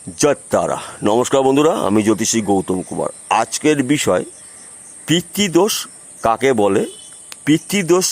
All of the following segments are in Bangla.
জয় তারা। নমস্কার বন্ধুরা, আমি জ্যোতিষী গৌতম কুমার। আজকের বিষয় পিতৃদোষ কাকে বলে, পিতৃদোষ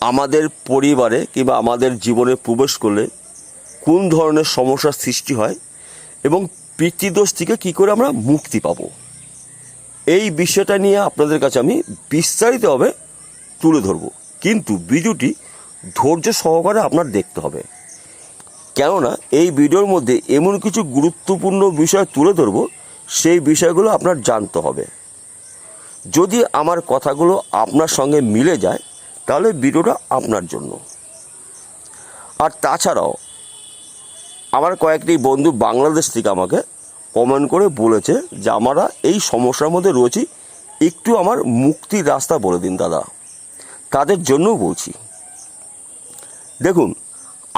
আমাদের পরিবারে কিংবা আমাদের জীবনে প্রবেশ করলে কোন ধরনের সমস্যার সৃষ্টি হয় এবং পিতৃদোষ থেকে কী করে আমরা মুক্তি পাব, এই বিষয়টা নিয়ে আপনাদের কাছে আমি বিস্তারিতভাবে তুলে ধরব। কিন্তু ভিডিওটি ধৈর্য সহকারে আপনার দেখতে হবে, কেননা এই ভিডিওর মধ্যে এমন কিছু গুরুত্বপূর্ণ বিষয় তুলে ধরব, সেই বিষয়গুলো আপনার জানতে হবে। যদি আমার কথাগুলো আপনার সঙ্গে মিলে যায় তাহলে ভিডিওটা আপনার জন্য। আর তাছাড়াও আমার কয়েকটি বন্ধু বাংলাদেশ থেকে আমাকে কমেন্ট করে বলেছে যে আমরা এই সমস্যার মধ্যে রয়েছি, একটু আমার মুক্তির রাস্তা বলে দিন দাদা। তাদের জন্যও বলছি, দেখুন,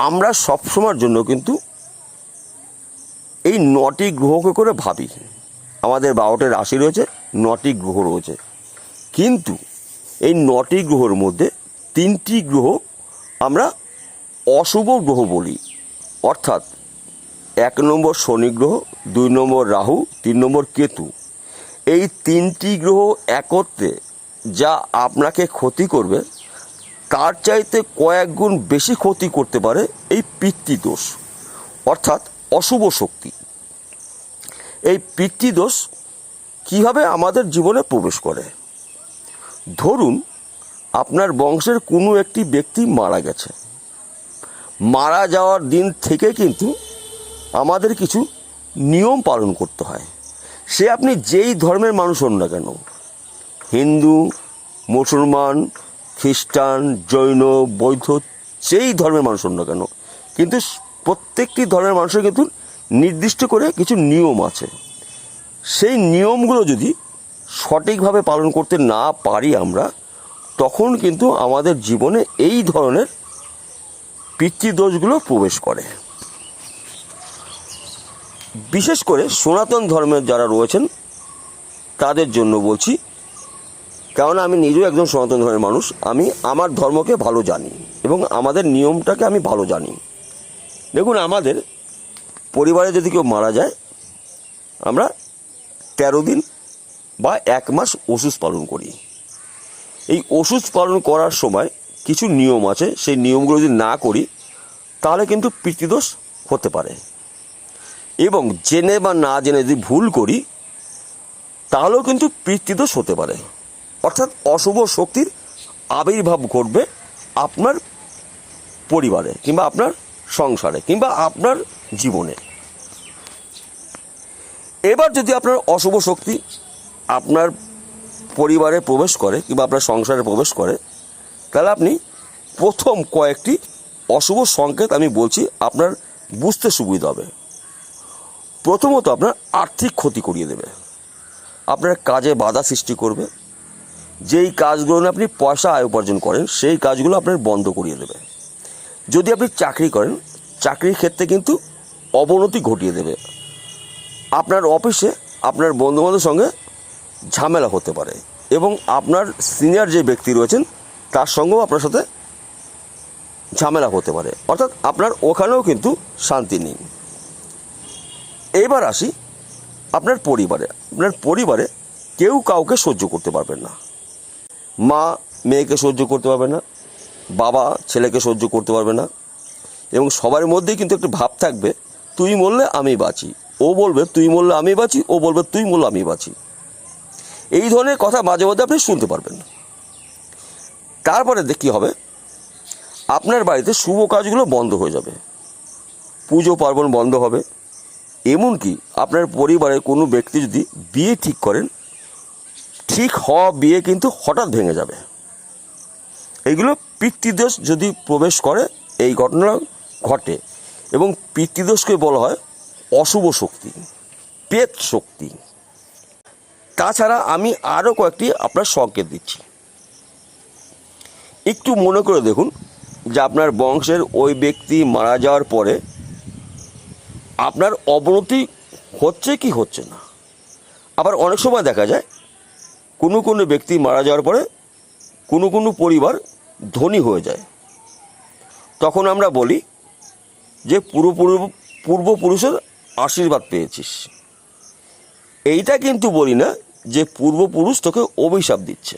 আমরা সবসময়ের জন্য কিন্তু এই 9টি গ্রহকে করে ভাবি। আমাদের 12টি রাশি রয়েছে, 9টি গ্রহ রয়েছে, কিন্তু এই 9টি গ্রহের মধ্যে 3টি গ্রহ আমরা অশুভ গ্রহ বলি। অর্থাৎ 1 নম্বর শনি গ্রহ, 2 নম্বর রাহু, 3 নম্বর কেতু। এই 3টি গ্রহ একত্রে যা আপনাকে ক্ষতি করবে তার চাইতে কয়েক গুণ বেশি ক্ষতি করতে পারে এই পিতৃদোষ, অর্থাৎ অশুভ শক্তি। এই পিতৃদোষ কীভাবে আমাদের জীবনে প্রবেশ করে? ধরুন আপনার বংশের কোনো একটি ব্যক্তি মারা গেছে, মারা যাওয়ার দিন থেকে কিন্তু আমাদের কিছু নিয়ম পালন করতে হয়। সে আপনি যেই ধর্মের মানুষ হন না কেন, হিন্দু, মুসলমান, খ্রিস্টান, জৈন, বৌদ্ধ, যেই ধর্মের মানুষ হন না কেন, কিন্তু প্রত্যেকটি ধর্মের মানুষের কিন্তু নির্দিষ্ট করে কিছু নিয়ম আছে। সেই নিয়মগুলো যদি সঠিকভাবে পালন করতে না পারি আমরা, তখন কিন্তু আমাদের জীবনে এই ধরনের পিতৃদোষগুলো প্রবেশ করে। বিশেষ করে সনাতন ধর্মের যারা রয়েছেন তাদের জন্য বলছি, কারণ আমি নিজেও একজন সনাতন ধর্মের মানুষ। আমি আমার ধর্মকে ভালো জানি এবং আমাদের নিয়মটাকে আমি ভালো জানি। দেখুন, আমাদের পরিবারে যদি কেউ মারা যায়, আমরা 13 দিন বা 1 মাস ওষুধ পালন করি। এই ওষুধ পালন করার সময় কিছু নিয়ম আছে, সেই নিয়মগুলো যদি না করি তাহলে কিন্তু পিতৃদোষ হতে পারে। এবং জেনে বা না জেনে যদি ভুল করি তাহলেও কিন্তু পিতৃদোষ হতে পারে। অর্থাৎ অশুভ শক্তির আবির্ভাব ঘটবে আপনার পরিবারে কিংবা আপনার সংসারে কিংবা আপনার জীবনে। এবার যদি আপনার অশুভ শক্তি আপনার পরিবারে প্রবেশ করে কিংবা আপনার সংসারে প্রবেশ করে, তাহলে আপনি প্রথম কয়েকটি অশুভ সংকেত আমি বলছি, আপনার বুঝতে সুবিধা হবে। প্রথমত আপনার আর্থিক ক্ষতি করিয়ে দেবে, আপনার কাজে বাধা সৃষ্টি করবে। যেই কাজগুলো আপনি পয়সা আয় উপার্জন করেন সেই কাজগুলো আপনার বন্ধ করিয়ে দেবে। যদি আপনি চাকরি করেন, চাকরির ক্ষেত্রে কিন্তু অবনতি ঘটিয়ে দেবে। আপনার অফিসে আপনার বন্ধুবান্ধবের সঙ্গে ঝামেলা হতে পারে এবং আপনার সিনিয়র যে ব্যক্তি রয়েছেন তার সঙ্গেও আপনার সাথে ঝামেলা হতে পারে। অর্থাৎ আপনার ওখানেও কিন্তু শান্তি নেই। এবার আসি আপনার পরিবারে। আপনার পরিবারে কেউ কাউকে সহ্য করতে পারবেন না। মা মেয়েকে সহ্য করতে পারবে না, বাবা ছেলেকে সহ্য করতে পারবে না, এবং সবার মধ্যেই কিন্তু একটা ভাব থাকবে, তুই মরলে আমি বাঁচি। ও বলবে তুই মরলে আমি বাঁচি, ও বলবে তুই মরলে আমি বাঁচি। এই ধরনের কথা মাঝে মধ্যে আপনি শুনতে পারবেন। তারপরে কী হবে, আপনার বাড়িতে শুভ কাজগুলো বন্ধ হয়ে যাবে, পুজো পার্বণ বন্ধ হবে। এমনকি আপনার পরিবারের কোনো ব্যক্তি যদি বিয়ে ঠিক করেন, ঠিক হওয়া বিয়ে কিন্তু হঠাৎ ভেঙে যাবে। এইগুলো পিতৃদোষ যদি প্রবেশ করে এই ঘটনা ঘটে। এবং পিতৃদোষকে বলা হয় অশুভ শক্তি, পেত শক্তি। তাছাড়া আমি আরও কয়েকটি আপনার সংকেত দিচ্ছি। একটু মনে করে দেখুন যে আপনার বংশের ওই ব্যক্তি মারা যাওয়ার পরে আপনার অবনতি হচ্ছে কি হচ্ছে না। আবার অনেক সময় দেখা যায় কোনো ব্যক্তি মারা যাওয়ার পরে কোনো পরিবার ধনী হয়ে যায়। তখন আমরা বলি যে পূর্বপুরুষের আশীর্বাদ পেয়েছিস। এইটা কিন্তু বলি না যে পূর্বপুরুষ তোকে অভিশাপ দিচ্ছে।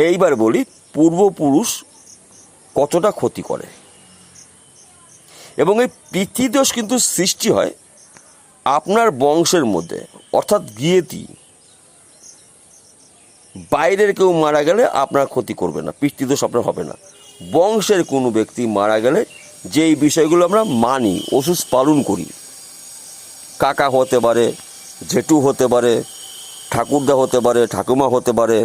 এইবার বলি পূর্বপুরুষ কতটা ক্ষতি করে। এবং এই পিতৃদোষ কিন্তু সৃষ্টি হয় আপনার বংশের মধ্যে, অর্থাৎ গিয়েতি। বাইরের কেউ মারা গেলে আপনার ক্ষতি করবে না, পিতৃদোষ আপনার হবে না। বংশের কোনো ব্যক্তি মারা গেলে যেই বিষয়গুলো আমরা মানি, ওষুধ পালন করি, কাকা হতে পারে, জেঠু হতে পারে, ঠাকুরদা হতে পারে, ঠাকুমা হতে পারে,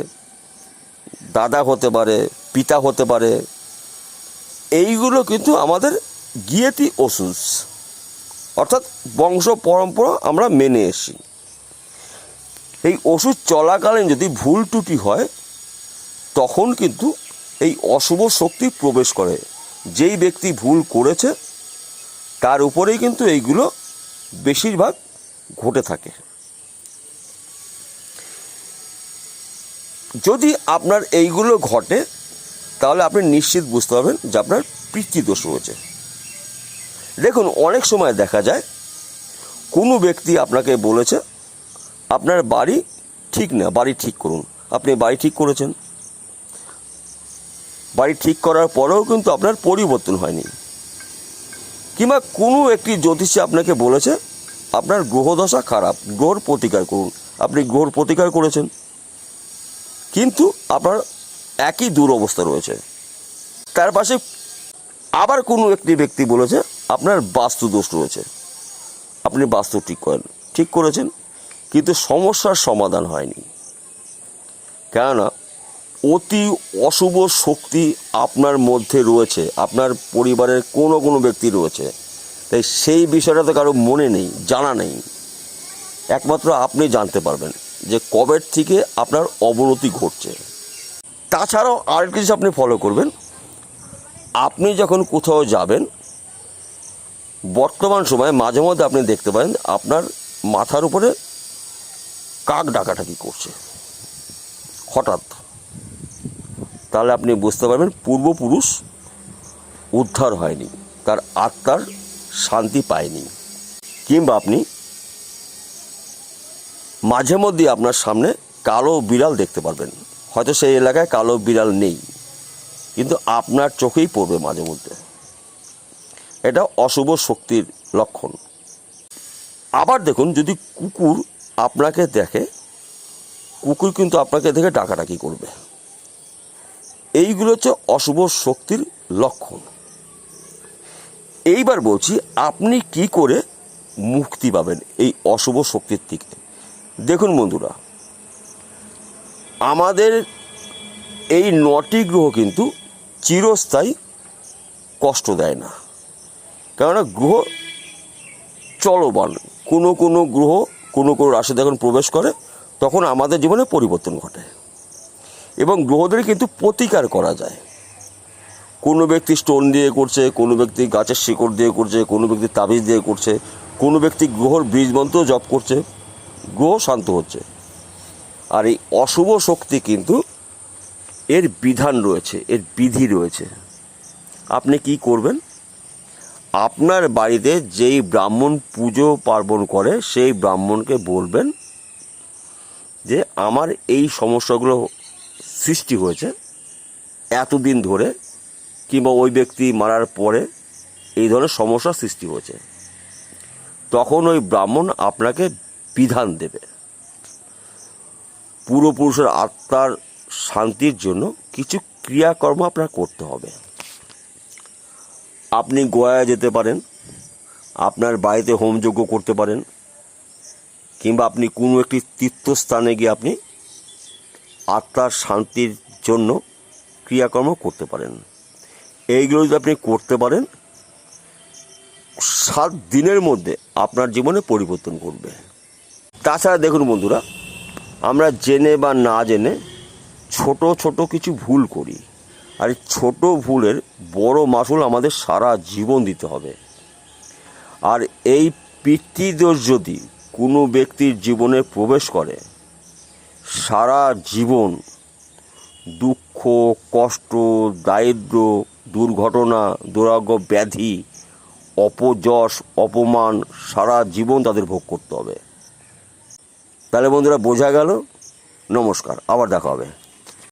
দাদা হতে পারে, পিতা হতে পারে, এইগুলো কিন্তু আমাদের গিয়েতি ওষুধ, অর্থাৎ বংশ পরম্পরা আমরা মেনে এসি। এই ওষুধ চলাকালীন যদি ভুল ত্রুটি হয় তখন কিন্তু এই অশুভ শক্তি প্রবেশ করে। যেই ব্যক্তি ভুল করেছে তার উপরেই কিন্তু এইগুলো বেশিরভাগ ঘটে থাকে। যদি আপনার এইগুলো ঘটে তাহলে আপনি নিশ্চিত বুঝতে পারবেন যে আপনার পিতৃদোষ রয়েছে। দেখুন, অনেক সময় দেখা যায় কোনো ব্যক্তি আপনাকে বলেছে আপনার বাড়ি ঠিক না, বাড়ি ঠিক করুন। আপনি বাড়ি ঠিক করেছেন, বাড়ি ঠিক করার পরেও কিন্তু আপনার পরিবর্তন হয়নি। কিংবা কোনো একটি জ্যোতিষী আপনাকে বলেছে আপনার গ্রহদশা খারাপ, গ্রহর প্রতিকার করুন। আপনি গ্রহর প্রতিকার করেছেন, কিন্তু আপনার একই দুরবস্থা রয়েছে। তার পাশে আবার কোনো একটি ব্যক্তি বলেছে আপনার বাস্তু দোষ রয়েছে, আপনি বাস্তু ঠিক করেছেন, কিন্তু সমস্যার সমাধান হয়নি। কেননা অতি অশুভ শক্তি আপনার মধ্যে রয়েছে, আপনার পরিবারের কোনো ব্যক্তি রয়েছে। তাই সেই বিষয়টা তো কারো মনে নেই, জানা নেই। একমাত্র আপনি জানতে পারবেন যে কবে থেকে আপনার অবনতি ঘটছে। তাছাড়াও আরেকটি জিনিস আপনি ফলো করবেন, আপনি যখন কোথাও যাবেন, বর্তমান সময়ে মাঝে মধ্যে আপনি দেখতে পারেন আপনার মাথার উপরে কাক ডাকাডাকি করছে হঠাৎ, তাহলে আপনি বুঝতে পারবেন পূর্বপুরুষ উদ্ধার হয়নি, তার আত্মার শান্তি পায়নি। কিংবা আপনি মাঝে মধ্যে আপনার সামনে কালো বিড়াল দেখতে পারবেন। হয়তো সেই এলাকায় কালো বিড়াল নেই, কিন্তু আপনার চোখেই পড়বে মাঝে মধ্যে। এটা অশুভ শক্তির লক্ষণ। আবার দেখুন, যদি কুকুর আপনাকে দেখে, কুকুর কিন্তু আপনাকে দেখে ডাকাডাকি করবে। এইগুলো হচ্ছে অশুভ শক্তির লক্ষণ। এইবার বলছি আপনি কি করে মুক্তি পাবেন এই অশুভ শক্তির থেকে। দেখুন বন্ধুরা, আমাদের এই 9টি গ্রহ কিন্তু চিরস্থায়ী কষ্ট দেয় না, কেননা গ্রহ চলমান। কোনো গ্রহ কোনো রাশিতে যখন প্রবেশ করে তখন আমাদের জীবনে পরিবর্তন ঘটে, এবং গ্রহদের কিন্তু প্রতিকার করা যায়। কোনো ব্যক্তি স্টোন দিয়ে করছে, কোনো ব্যক্তি গাছের শিকড় দিয়ে করছে, কোনো ব্যক্তি তাবিজ দিয়ে করছে, কোনো ব্যক্তি গ্রহর বীজ মন্ত্র জপ করছে, গ্রহ শান্ত হচ্ছে। আর এই অশুভ শক্তি কিন্তু এর বিধান রয়েছে, এর বিধি রয়েছে। আপনি কি করবেন, আপনার বাড়িতে যেই ব্রাহ্মণ পুজো পার্বণ করে সেই ব্রাহ্মণকে বলবেন যে আমার এই সমস্যাগুলো সৃষ্টি হয়েছে এতদিন ধরে, কিংবা ওই ব্যক্তি মারার পরে এই ধরনের সমস্যা সৃষ্টি হয়েছে। তখন ওই ব্রাহ্মণ আপনাকে বিধান দেবে। পূর্বপুরুষের আত্মার শান্তির জন্য কিছু ক্রিয়াকর্ম আপনার করতে হবে। আপনি গয়া যেতে পারেন, আপনার বাড়িতে হোমযজ্ঞ করতে পারেন, কিংবা আপনি কোনো একটি তীর্থস্থানে গিয়ে আপনি আত্মার শান্তির জন্য ক্রিয়াকর্ম করতে পারেন। এইগুলো যদি আপনি করতে পারেন, 7 দিনের মধ্যে আপনার জীবনে পরিবর্তন করবে। তাছাড়া দেখুন বন্ধুরা, আমরা জেনে বা না জেনে ছোট ছোট কিছু ভুল করি, আর এই ছোটো ভুলের বড় মাসুল আমাদের সারা জীবন দিতে হবে। আর এই পিতৃদোষ যদি কোনো ব্যক্তির জীবনে প্রবেশ করে, সারা জীবন দুঃখ, কষ্ট, দারিদ্র্য, দুর্ঘটনা, দুরারোগ্য, ব্যাধি, অপযশ অপমান সারা জীবন তাদের ভোগ করতে হবে। তাহলে বন্ধুরা বোঝা গেল। নমস্কার, আবার দেখা হবে।